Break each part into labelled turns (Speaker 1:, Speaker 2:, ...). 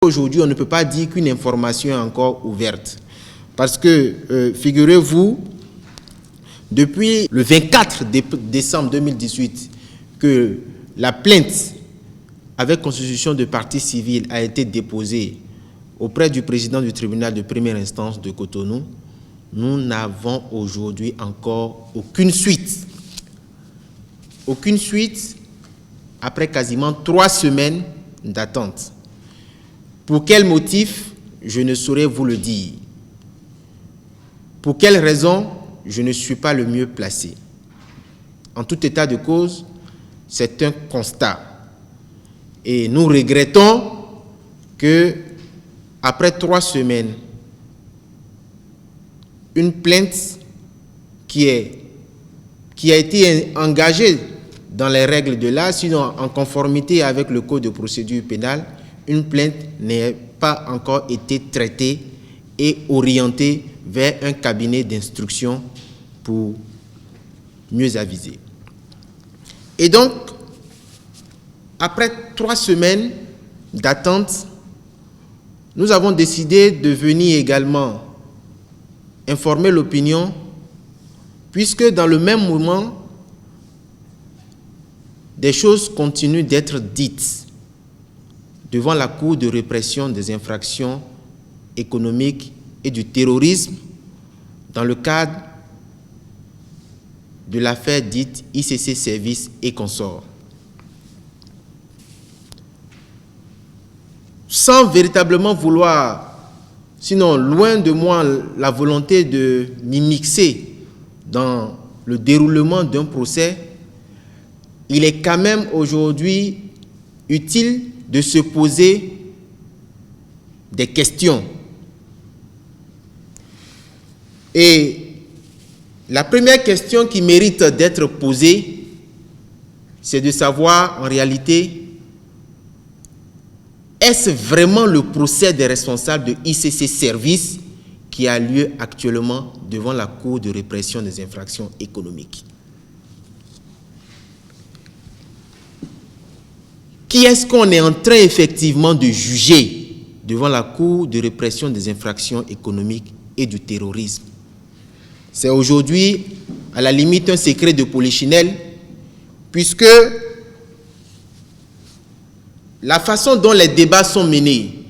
Speaker 1: aujourd'hui, on ne peut pas dire qu'une information est encore ouverte. Parce que, figurez-vous, depuis le 24 décembre 2018, que la plainte avec constitution de partie civile a été déposée auprès du président du tribunal de première instance de Cotonou, nous n'avons aujourd'hui encore aucune suite. Aucune suite après quasiment 3 semaines d'attente. Pour quel motif, je ne saurais vous le dire. Pour quelle raison, je ne suis pas le mieux placé. En tout état de cause, c'est un constat. Et nous regrettons que, après 3 semaines, une plainte qui a été engagée dans les règles de l'art, sinon en conformité avec le code de procédure pénale, une plainte n'ait pas encore été traitée et orientée vers un cabinet d'instruction pour mieux aviser. Et donc, après 3 semaines d'attente, nous avons décidé de venir également informer l'opinion, puisque dans le même moment, des choses continuent d'être dites devant la Cour de répression des infractions économiques et du terrorisme dans le cadre de l'affaire dite ICC Services et Consorts. Sans véritablement vouloir, sinon loin de moi la volonté de m'immiscer dans le déroulement d'un procès, il est quand même aujourd'hui utile de se poser des questions. Et la première question qui mérite d'être posée, c'est de savoir en réalité, est-ce vraiment le procès des responsables de ICC Services qui a lieu actuellement devant la Cour de répression des infractions économiques? Qui est-ce qu'on est en train effectivement de juger devant la Cour de répression des infractions économiques et du terrorisme? C'est aujourd'hui, à la limite, un secret de polichinelle, puisque la façon dont les débats sont menés,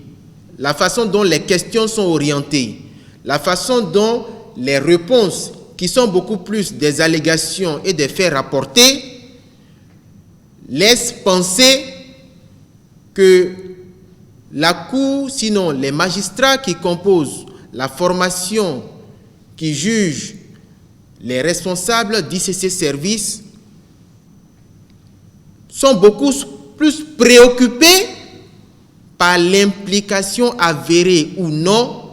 Speaker 1: la façon dont les questions sont orientées, la façon dont les réponses, qui sont beaucoup plus des allégations et des faits rapportés, laissent penser que la Cour, sinon les magistrats qui composent la formation qui juge les responsables d'ICC Services sont beaucoup plus préoccupés par l'implication avérée ou non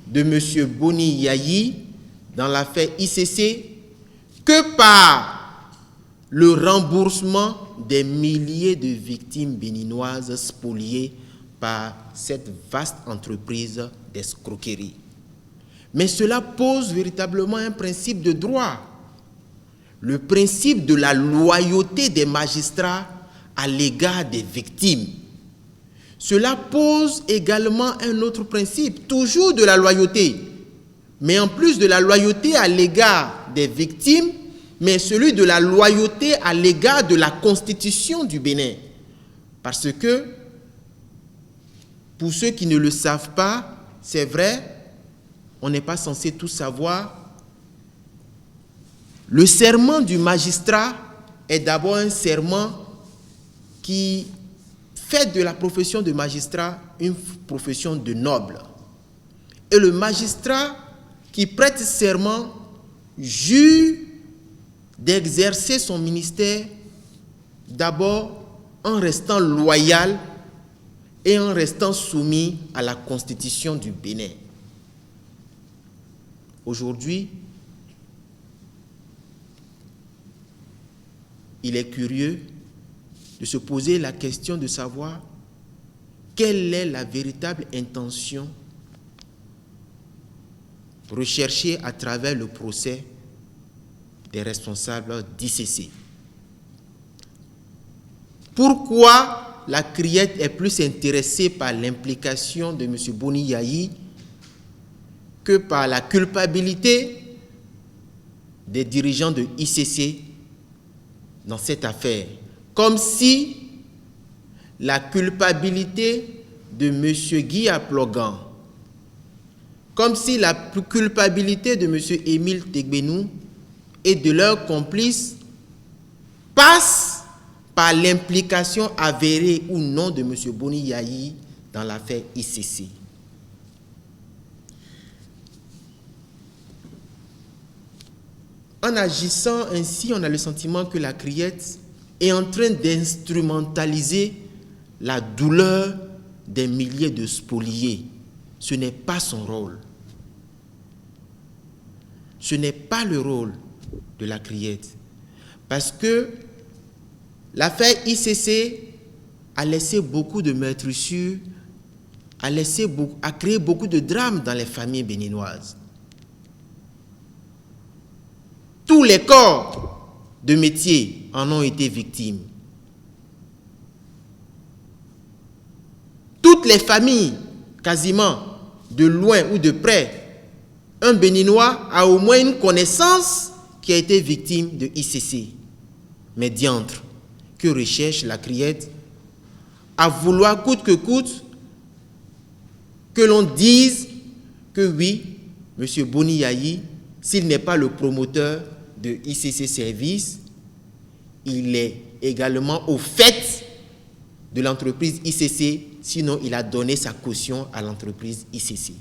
Speaker 1: de M. Boni Yayi dans l'affaire ICC que par le remboursement des milliers de victimes béninoises spoliées par cette vaste entreprise d'escroquerie. Mais cela pose véritablement un principe de droit, le principe de la loyauté des magistrats à l'égard des victimes. Cela pose également un autre principe, toujours de la loyauté, mais en plus de la loyauté à l'égard des victimes, mais celui de la loyauté à l'égard de la Constitution du Bénin. Parce que, pour ceux qui ne le savent pas, c'est vrai, on n'est pas censé tout savoir. Le serment du magistrat est d'abord un serment qui fait de la profession de magistrat une profession de noble. Et le magistrat qui prête serment jure d'exercer son ministère d'abord en restant loyal et en restant soumis à la Constitution du Bénin. Aujourd'hui, il est curieux de se poser la question de savoir quelle est la véritable intention recherchée à travers le procès des responsables d'ICC. Pourquoi la criette est plus intéressée par l'implication de M. Boni Yayi que par la culpabilité des dirigeants de ICC dans cette affaire. Comme si la culpabilité de M. Guy Aplogan, comme si la culpabilité de M. Émile Tegbenou et de leurs complices passe par l'implication avérée ou non de M. Boni Yayi dans l'affaire ICC. En agissant ainsi, on a le sentiment que la criette est en train d'instrumentaliser la douleur des milliers de spoliés. Ce n'est pas son rôle. Ce n'est pas le rôle de la criette. Parce que l'affaire ICC a laissé beaucoup de meurtrissures, a créé beaucoup de drames dans les familles béninoises. Tous les corps de métier en ont été victimes. Toutes les familles, quasiment, de loin ou de près, un Béninois a au moins une connaissance qui a été victime de ICC. Mais diantre, que recherche la criette à vouloir coûte que coûte que l'on dise que oui, M. Boni Yayi, s'il n'est pas le promoteur de ICC Service, il est également au fait de l'entreprise ICC, sinon il a donné sa caution à l'entreprise ICC.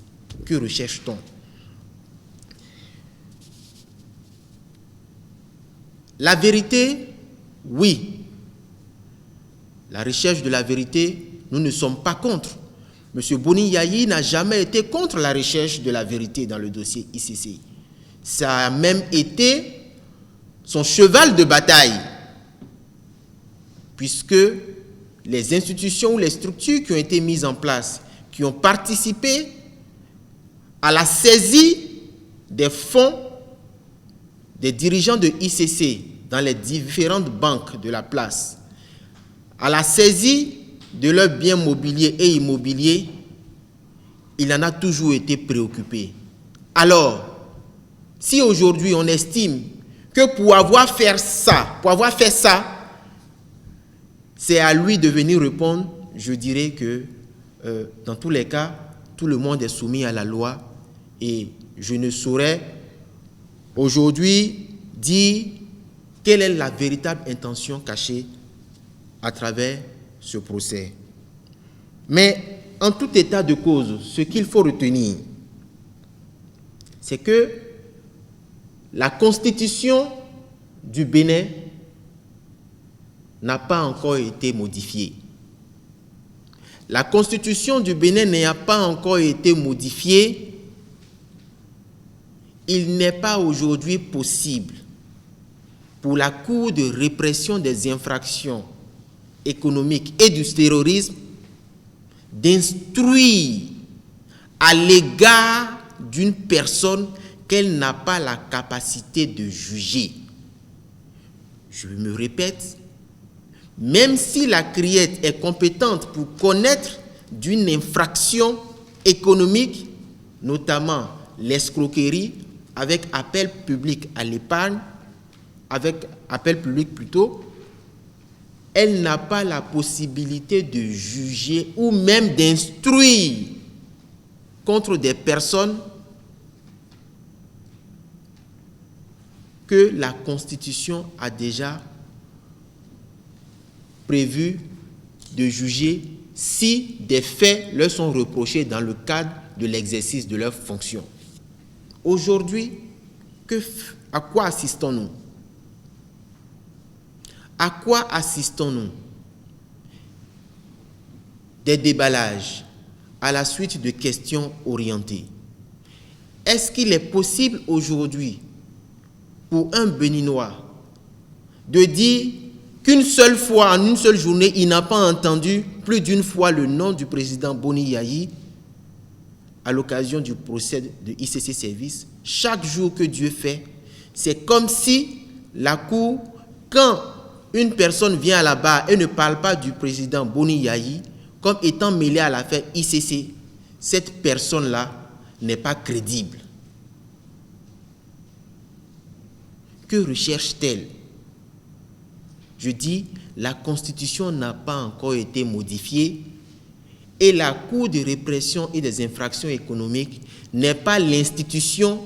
Speaker 1: Que recherche-t-on? La vérité, oui. La recherche de la vérité, nous ne sommes pas contre. M. Boni Yayi n'a jamais été contre la recherche de la vérité dans le dossier ICC. Ça a même été son cheval de bataille, puisque les institutions ou les structures qui ont été mises en place, qui ont participé à la saisie des fonds des dirigeants de ICC dans les différentes banques de la place, à la saisie de leurs biens mobiliers et immobiliers, il en a toujours été préoccupé. Alors, si aujourd'hui on estime que pour avoir fait ça, c'est à lui de venir répondre, je dirais que dans tous les cas, tout le monde est soumis à la loi et je ne saurais aujourd'hui dire quelle est la véritable intention cachée à travers ce procès. Mais en tout état de cause, ce qu'il faut retenir, c'est que la constitution du Bénin n'a pas encore été modifiée. La constitution du Bénin n'a pas encore été modifiée. Il n'est pas aujourd'hui possible pour la Cour de répression des infractions économiques et du terrorisme d'instruire à l'égard d'une personne qu'elle n'a pas la capacité de juger. Je me répète, même si la criette est compétente pour connaître d'une infraction économique, notamment l'escroquerie, avec appel public à l'épargne, avec appel public plutôt, elle n'a pas la possibilité de juger ou même d'instruire contre des personnes que la Constitution a déjà prévu de juger si des faits leur sont reprochés dans le cadre de l'exercice de leurs fonctions. Aujourd'hui, à quoi assistons-nous? À quoi assistons-nous? Des déballages à la suite de questions orientées. Est-ce qu'il est possible aujourd'hui pour un Béninois de dire qu'une seule fois, en une seule journée, il n'a pas entendu plus d'une fois le nom du président Boni Yayi à l'occasion du procès de ICC Service? Chaque jour que Dieu fait, c'est comme si la Cour, quand une personne vient à la barre et ne parle pas du président Boni Yayi comme étant mêlé à l'affaire ICC, cette personne-là n'est pas crédible. Que recherche-t-elle? Je dis, la Constitution n'a pas encore été modifiée et la Cour de répression et des infractions économiques n'est pas l'institution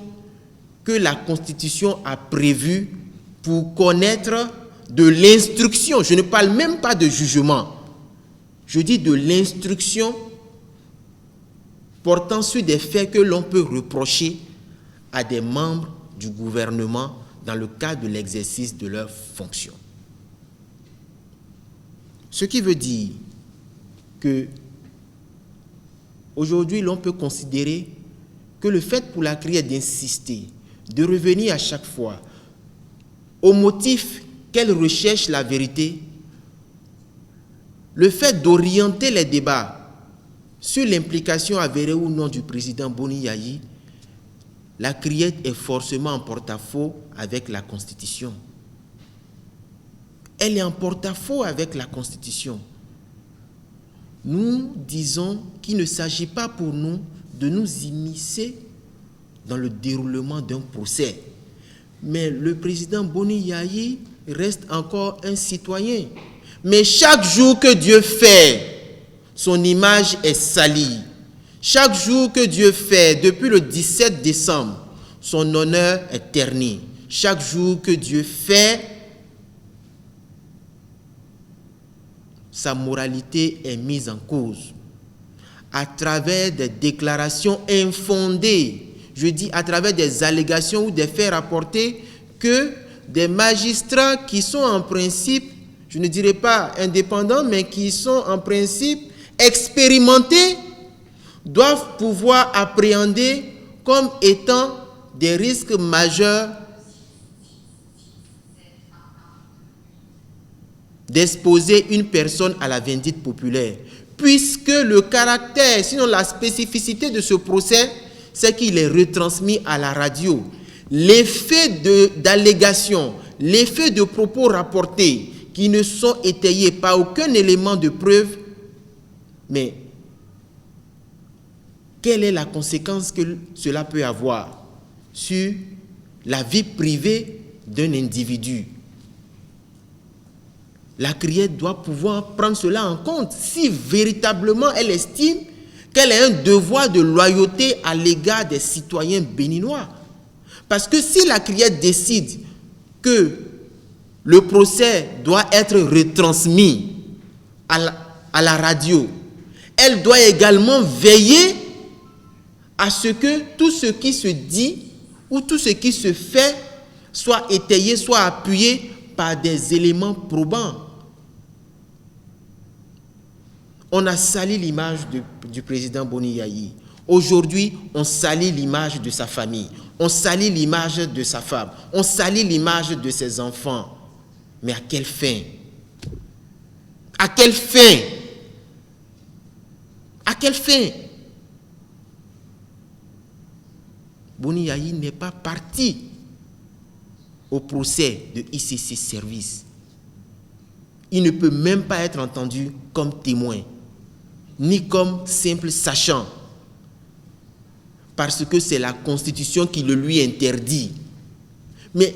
Speaker 1: que la Constitution a prévue pour connaître de l'instruction. Je ne parle même pas de jugement. Je dis de l'instruction portant sur des faits que l'on peut reprocher à des membres du gouvernement dans le cadre de l'exercice de leurs fonctions. Ce qui veut dire que aujourd'hui, l'on peut considérer que le fait pour la CRIET d'insister, de revenir à chaque fois au motif qu'elle recherche la vérité, le fait d'orienter les débats sur l'implication avérée ou non du président Boni Yayi, la CRIET est forcément en porte-à-faux avec la Constitution. Elle est en porte-à-faux avec la Constitution. Nous disons qu'il ne s'agit pas pour nous de nous immiscer dans le déroulement d'un procès. Mais le président Boni Yayi reste encore un citoyen. Mais chaque jour que Dieu fait, son image est salie. Chaque jour que Dieu fait, depuis le 17 décembre, son honneur est terni. Chaque jour que Dieu fait, sa moralité est mise en cause. À travers des déclarations infondées, je dis à travers des allégations ou des faits rapportés que des magistrats qui sont en principe, je ne dirais pas indépendants, mais qui sont en principe expérimentés, doivent pouvoir appréhender comme étant des risques majeurs d'exposer une personne à la vindicte populaire. Puisque le caractère, sinon la spécificité de ce procès, c'est qu'il est retransmis à la radio. L'effet d'allégation, l'effet de propos rapportés qui ne sont étayés par aucun élément de preuve, mais quelle est la conséquence que cela peut avoir sur la vie privée d'un individu? La CRIET doit pouvoir prendre cela en compte si véritablement elle estime qu'elle a un devoir de loyauté à l'égard des citoyens béninois. Parce que si la CRIET décide que le procès doit être retransmis à la radio, elle doit également veiller à ce que tout ce qui se dit ou tout ce qui se fait soit étayé, soit appuyé par des éléments probants. On a sali l'image du président Boni Yayi. Aujourd'hui, on salit l'image de sa famille. On salit l'image de sa femme. On salit l'image de ses enfants. Mais à quelle fin? À quelle fin? À quelle fin? Boni Yayi n'est pas parti au procès de ICC Service. Il ne peut même pas être entendu comme témoin, ni comme simple sachant, parce que c'est la Constitution qui le lui interdit. Mais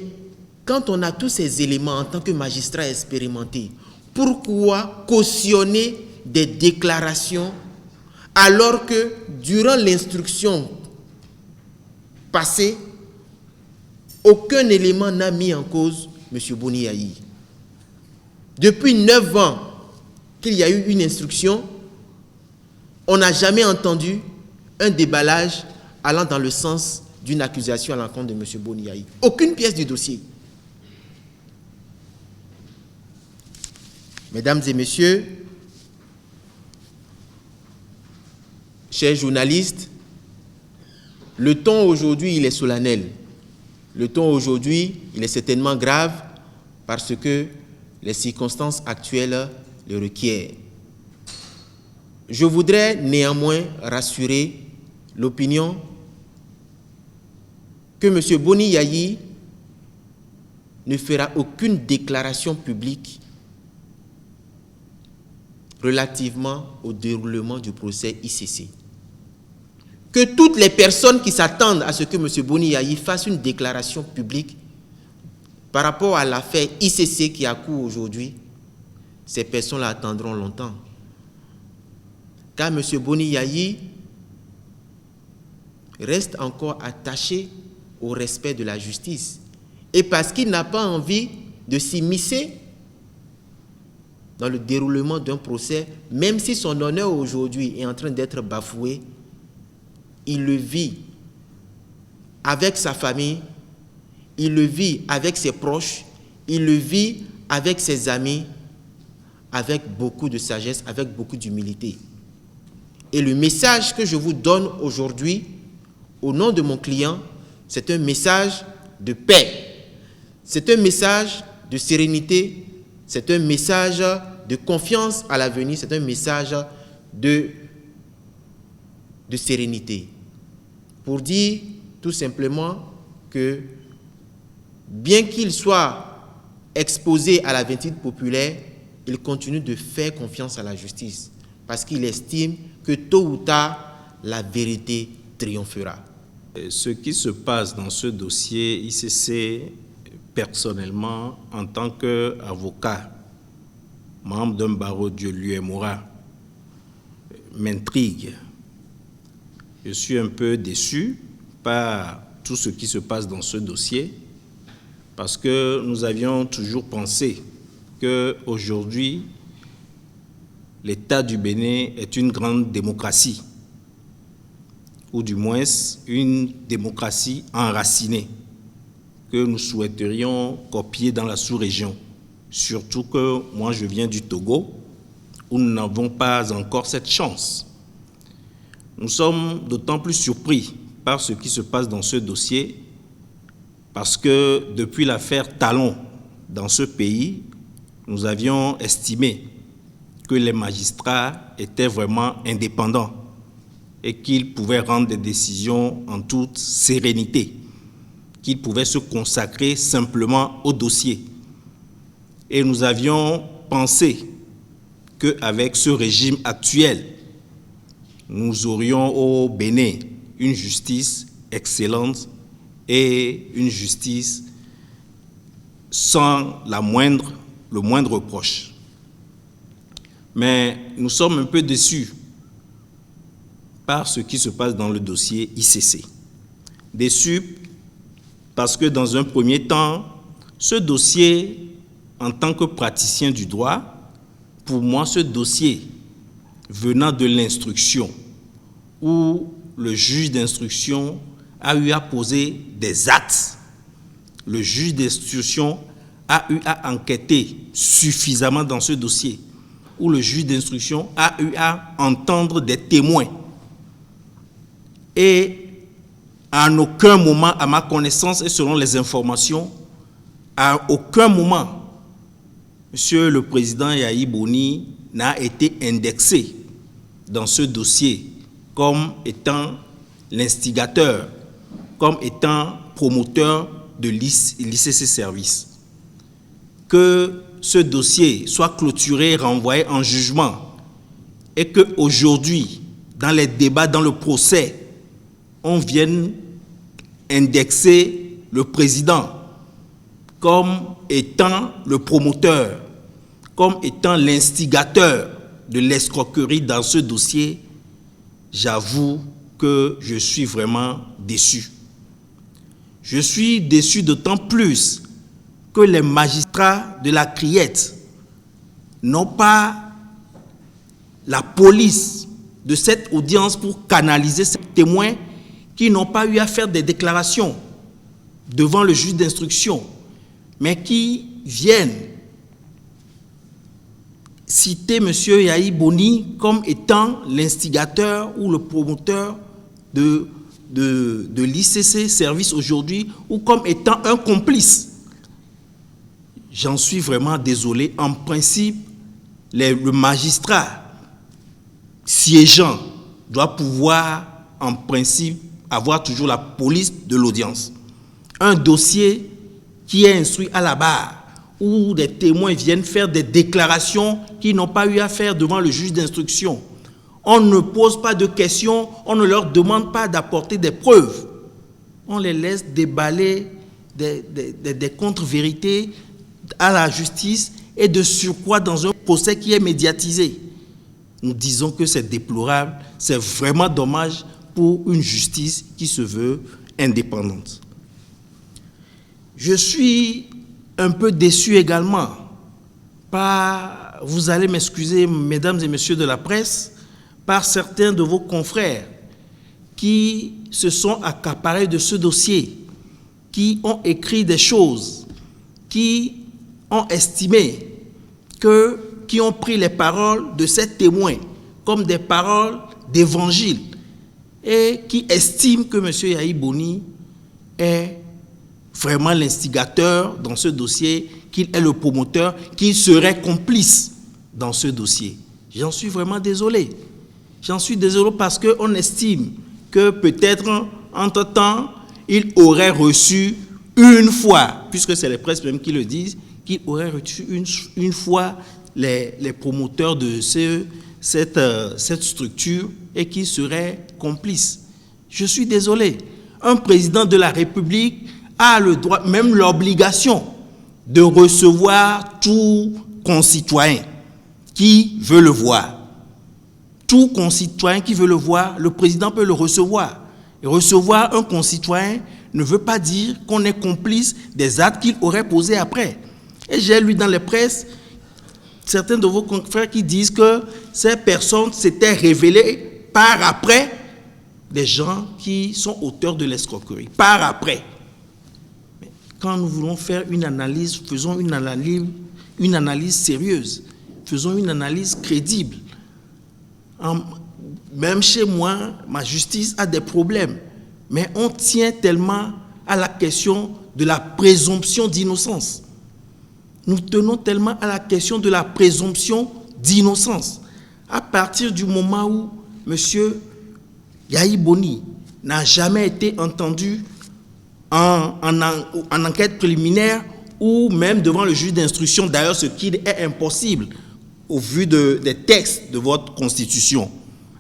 Speaker 1: quand on a tous ces éléments en tant que magistrat expérimenté, pourquoi cautionner des déclarations alors que durant l'instruction passée, aucun élément n'a mis en cause M. Boni Yayi? Depuis 9 ans qu'il y a eu une instruction, on n'a jamais entendu un déballage allant dans le sens d'une accusation à l'encontre de M. Boni Yayi. Aucune pièce du dossier. Mesdames et messieurs, chers journalistes, le ton aujourd'hui, il est solennel. Le ton aujourd'hui, il est certainement grave parce que les circonstances actuelles le requièrent. Je voudrais néanmoins rassurer l'opinion que M. Boni Yayi ne fera aucune déclaration publique relativement au déroulement du procès ICC. Que toutes les personnes qui s'attendent à ce que M. Boni Yayi fasse une déclaration publique par rapport à l'affaire ICC qui a cours aujourd'hui, ces personnes-là attendront longtemps. Car M. Boni Yayi reste encore attaché au respect de la justice. Et parce qu'il n'a pas envie de s'immiscer dans le déroulement d'un procès, même si son honneur aujourd'hui est en train d'être bafoué, il le vit avec sa famille, il le vit avec ses proches, il le vit avec ses amis, avec beaucoup de sagesse, avec beaucoup d'humilité. Et le message que je vous donne aujourd'hui, au nom de mon client, c'est un message de paix, c'est un message de sérénité, c'est un message de confiance à l'avenir, c'est un message de sérénité. Pour dire tout simplement que bien qu'il soit exposé à la vindicte populaire, il continue de faire confiance à la justice parce qu'il estime que tôt ou tard, la vérité triomphera.
Speaker 2: Ce qui se passe dans ce dossier ICC, personnellement, en tant qu'avocat, membre d'un barreau de l'UMORA, m'intrigue. Je suis un peu déçu par tout ce qui se passe dans ce dossier parce que nous avions toujours pensé qu'aujourd'hui, l'État du Bénin est une grande démocratie, ou du moins une démocratie enracinée que nous souhaiterions copier dans la sous-région. Surtout que moi, je viens du Togo, où nous n'avons pas encore cette chance. Nous sommes d'autant plus surpris par ce qui se passe dans ce dossier parce que depuis l'affaire Talon dans ce pays, nous avions estimé que les magistrats étaient vraiment indépendants et qu'ils pouvaient rendre des décisions en toute sérénité, qu'ils pouvaient se consacrer simplement au dossier. Et nous avions pensé qu'avec ce régime actuel, nous aurions au Bénin une justice excellente et une justice sans le moindre reproche. Mais nous sommes un peu déçus par ce qui se passe dans le dossier ICC. Déçus parce que dans un premier temps, ce dossier, en tant que praticien du droit, pour moi, ce dossier venant de l'instruction, où le juge d'instruction a eu à poser des actes, le juge d'instruction a eu à enquêter suffisamment dans ce dossier, où le juge d'instruction a eu à entendre des témoins. Et à aucun moment, à ma connaissance et selon les informations, à aucun moment, Monsieur le Président Yayi Boni n'a été indexé dans ce dossier comme étant l'instigateur, comme étant promoteur de l'ICC Service. Que ce dossier soit clôturé, renvoyé en jugement et qu'aujourd'hui, dans les débats, dans le procès, on vienne indexer le président comme étant le promoteur, comme étant l'instigateur de l'escroquerie dans ce dossier, j'avoue que je suis vraiment déçu. Je suis déçu d'autant plus que les magistrats de la Criette n'ont pas la police de cette audience pour canaliser ces témoins qui n'ont pas eu à faire des déclarations devant le juge d'instruction, mais qui viennent citer M. Yayi Boni comme étant l'instigateur ou le promoteur de l'ICC Service aujourd'hui ou comme étant un complice. J'en suis vraiment désolé. En principe, le magistrat siégeant doit pouvoir, en principe, avoir toujours la police de l'audience. Un dossier qui est instruit à la barre, où des témoins viennent faire des déclarations qu'ils n'ont pas eu à faire devant le juge d'instruction. On ne pose pas de questions, on ne leur demande pas d'apporter des preuves. On les laisse déballer des contre-vérités à la justice et de surcroît dans un procès qui est médiatisé. Nous disons que c'est déplorable, c'est vraiment dommage pour une justice qui se veut indépendante. Je suis un peu déçu également par, vous allez m'excuser, mesdames et messieurs de la presse, par certains de vos confrères qui se sont accaparés de ce dossier, qui ont écrit des choses, qui ont estimé qui ont pris les paroles de ces témoins comme des paroles d'évangile et qui estiment que M. Yahi Boni est vraiment l'instigateur dans ce dossier, qu'il est le promoteur, qu'il serait complice dans ce dossier. J'en suis vraiment désolé. J'en suis désolé parce qu'on estime que peut-être, entre-temps, il aurait reçu une fois, puisque c'est les presses même qui le disent, qu'il aurait reçu une fois les promoteurs de cette structure et qu'il serait complice. Je suis désolé. Un président de la République a le droit, même l'obligation, de recevoir tout concitoyen qui veut le voir. Tout concitoyen qui veut le voir, le président peut le recevoir. Et recevoir un concitoyen ne veut pas dire qu'on est complice des actes qu'il aurait posés après. Et j'ai lu dans les presses certains de vos confrères qui disent que ces personnes s'étaient révélées par après des gens qui sont auteurs de l'escroquerie. Par après. Mais quand nous voulons faire une analyse, faisons une analyse sérieuse, faisons une analyse crédible. Même chez moi, ma justice a des problèmes, mais on tient tellement à la question de la présomption d'innocence. Nous tenons tellement à la question de la présomption d'innocence. À partir du moment où M. Yahi Boni n'a jamais été entendu en enquête préliminaire ou même devant le juge d'instruction, d'ailleurs ce qui est impossible au vu des textes de votre Constitution,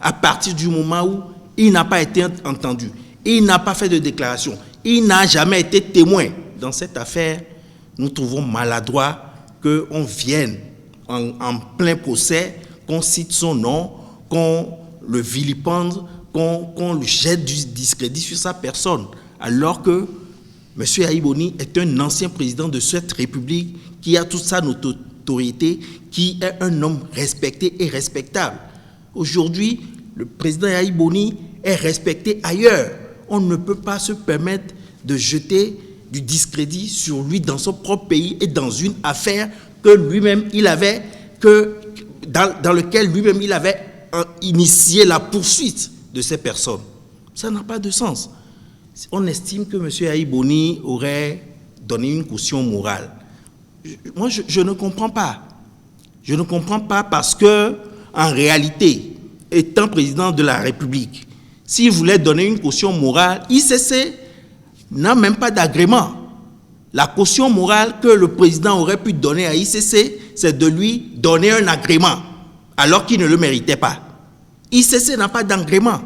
Speaker 2: à partir du moment où il n'a pas été entendu, il n'a pas fait de déclaration, il n'a jamais été témoin dans cette affaire, nous trouvons maladroit qu'on vienne en plein procès, qu'on cite son nom, qu'on le vilipende, qu'on lui jette du discrédit sur sa personne, alors que M. Yahi Boni est un ancien président de cette République qui a toute sa notoriété, qui est un homme respecté et respectable. Aujourd'hui, le président Yahi Boni est respecté ailleurs. On ne peut pas se permettre de jeter du discrédit sur lui dans son propre pays et dans une affaire que lui-même il avait, dans lequel lui-même il avait initié la poursuite de ces personnes. Ça n'a pas de sens. On estime que M. Yahi Boni aurait donné une caution morale. Moi, je ne comprends pas. Je ne comprends pas parce que, en réalité, étant président de la République, s'il voulait donner une caution morale, ICC n'a même pas d'agrément. La caution morale que le président aurait pu donner à ICC, c'est de lui donner un agrément, alors qu'il ne le méritait pas. ICC n'a pas d'agrément.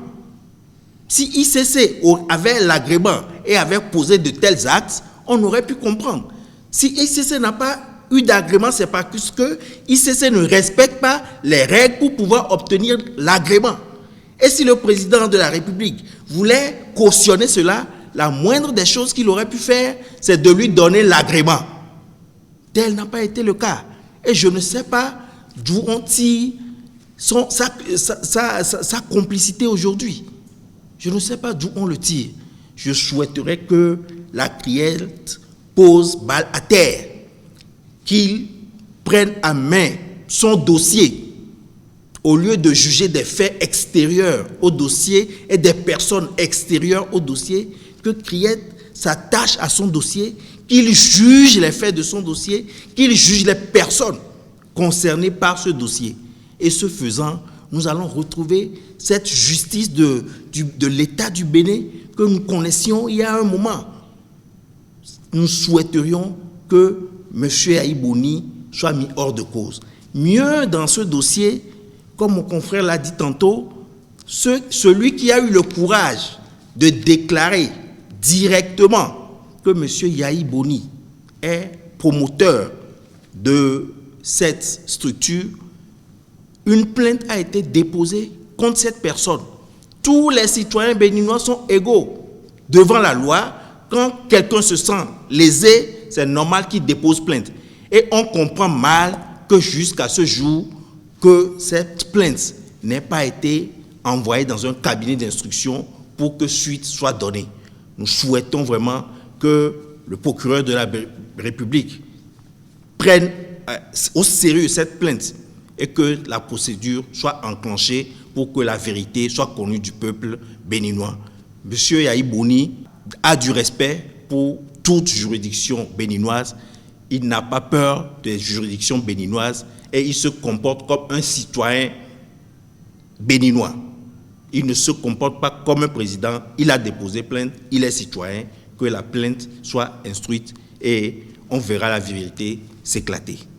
Speaker 2: Si ICC avait l'agrément et avait posé de tels actes, on aurait pu comprendre. Si ICC n'a pas eu d'agrément, c'est parce que ICC ne respecte pas les règles pour pouvoir obtenir l'agrément. Et si le président de la République voulait cautionner cela, la moindre des choses qu'il aurait pu faire, c'est de lui donner l'agrément. Tel n'a pas été le cas. Et je ne sais pas d'où on tire sa complicité aujourd'hui. Je ne sais pas d'où on le tire. Je souhaiterais que la cliente pose balle à terre, qu'il prenne à main son dossier au lieu de juger des faits extérieurs au dossier et des personnes extérieures au dossier, que Criette s'attache à son dossier, qu'il juge les faits de son dossier, qu'il juge les personnes concernées par ce dossier. Et ce faisant, nous allons retrouver cette justice de l'État du Bénin que nous connaissions il y a un moment.
Speaker 3: nous souhaiterions que M. Yayi Boni soit mis hors de cause. Mieux, dans ce dossier, comme mon confrère l'a dit tantôt, celui qui a eu le courage de déclarer directement que M. Yayi Boni est promoteur de cette structure, une plainte a été déposée contre cette personne. Tous les citoyens béninois sont égaux devant la loi. Quand quelqu'un se sent lésé, c'est normal qu'il dépose plainte. Et on comprend mal que jusqu'à ce jour, que cette plainte n'ait pas été envoyée dans un cabinet d'instruction pour que suite soit donnée. Nous souhaitons vraiment que le procureur de la République prenne au sérieux cette plainte et que la procédure soit enclenchée pour que la vérité soit connue du peuple béninois. Monsieur Yayi Boni a du respect pour toute juridiction béninoise. Il n'a pas peur des juridictions béninoises et il se comporte comme un citoyen béninois. Il ne se comporte pas comme un président. Il a déposé plainte, il est citoyen. Que la plainte soit instruite et on verra la vérité s'éclater.